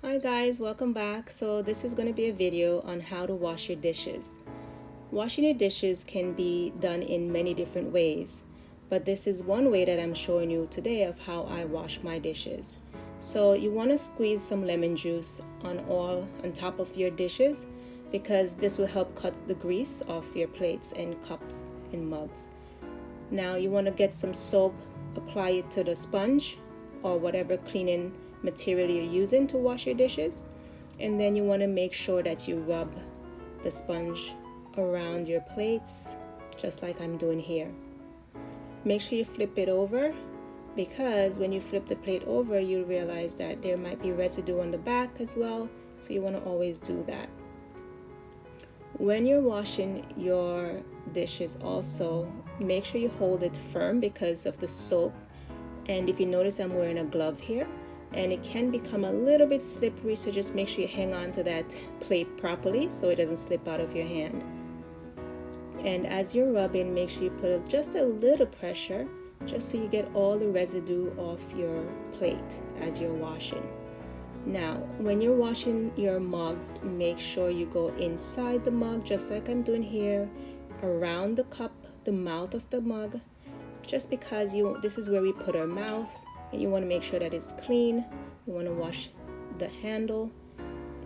Hi guys, welcome back. So this is going to be a video on how to wash your dishes. Washing your dishes can be done in many different ways, but this is one way that I'm showing you today of how I wash my dishes. So you want to squeeze some lemon juice on top of your dishes because this will help cut the grease off your plates and cups and mugs. Now you want to get some soap, apply it to the sponge or whatever cleaning material you're using to wash your dishes, and then you want to make sure that you rub the sponge around your plates just like I'm doing here. Make sure you flip it over because when you flip the plate over you'll realize that there might be residue on the back as well, so you want to always do that. When you're washing your dishes also, make sure you hold it firm because of the soap. And if you notice, I'm wearing a glove here and it can become a little bit slippery, so just make sure you hang on to that plate properly so it doesn't slip out of your hand. And as you're rubbing, make sure you put just a little pressure just so you get all the residue off your plate as you're washing. Now, when you're washing your mugs, make sure you go inside the mug just like I'm doing here, around the cup, the mouth of the mug, just because this is where we put our mouth, and you want to make sure that it's clean. You want to wash the handle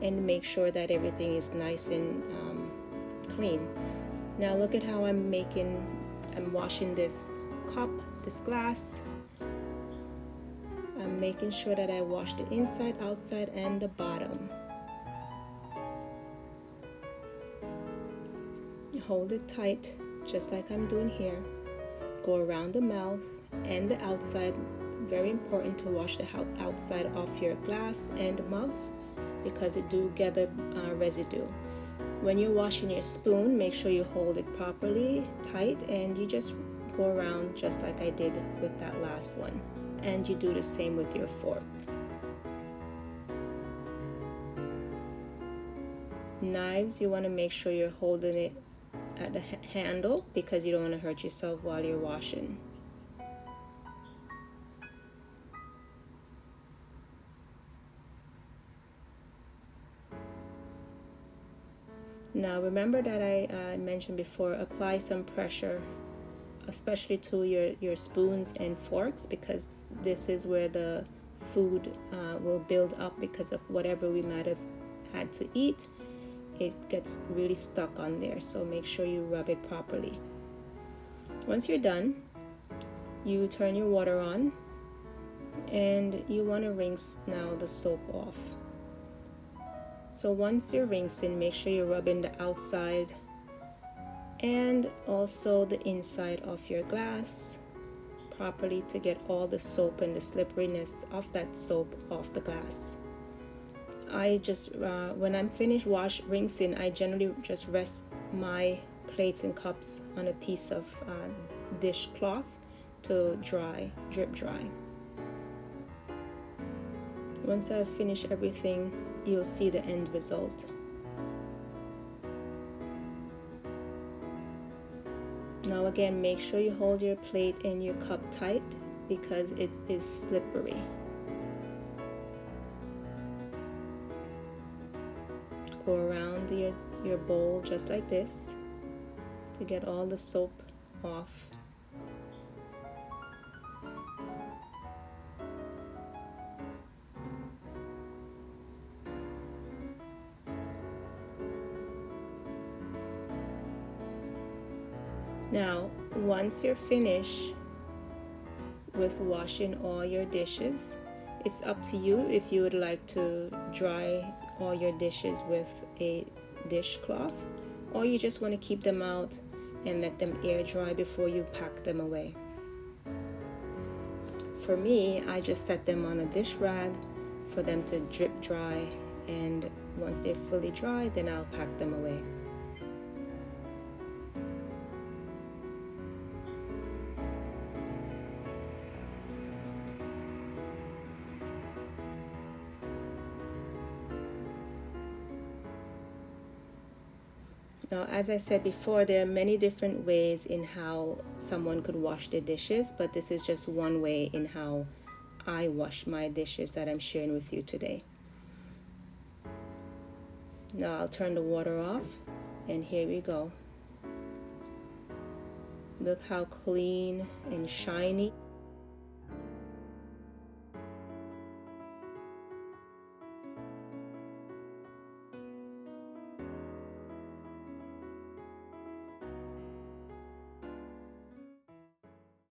and make sure that everything is nice and clean. Now look at how I'm washing this cup, this glass. I'm making sure that I wash the inside, outside, and the bottom. Hold it tight, just like I'm doing here. Go around the mouth and the outside. Very important to wash the outside of your glass and mugs because it do gather residue. When you're washing your spoon, make sure you hold it properly tight and you just go around just like I did with that last one. And you do the same with your fork. Knives, you want to make sure you're holding it at the handle because you don't want to hurt yourself while you're washing. Now remember that I mentioned before, apply some pressure, especially to your spoons and forks, because this is where the food will build up because of whatever we might have had to eat. It gets really stuck on there, so make sure you rub it properly. Once you're done, you turn your water on and you want to rinse now the soap off. So once you're rinsing, make sure you're rubbing the outside and also the inside of your glass properly to get all the soap and the slipperiness of that soap off the glass. I just, when I'm finished rinsing, I generally just rest my plates and cups on a piece of dishcloth to drip dry. Once I've finished everything, you'll see the end result. Now again, make sure you hold your plate and your cup tight because it is slippery. Go around your bowl just like this to get all the soap off. Now, once you're finished with washing all your dishes, it's up to you if you would like to dry all your dishes with a dishcloth, or you just want to keep them out and let them air dry before you pack them away. For me, I just set them on a dish rag for them to drip dry, and once they're fully dry, then I'll pack them away. Now, as I said before, there are many different ways in how someone could wash their dishes, but this is just one way in how I wash my dishes that I'm sharing with you today. Now I'll turn the water off, and here we go. Look how clean and shiny.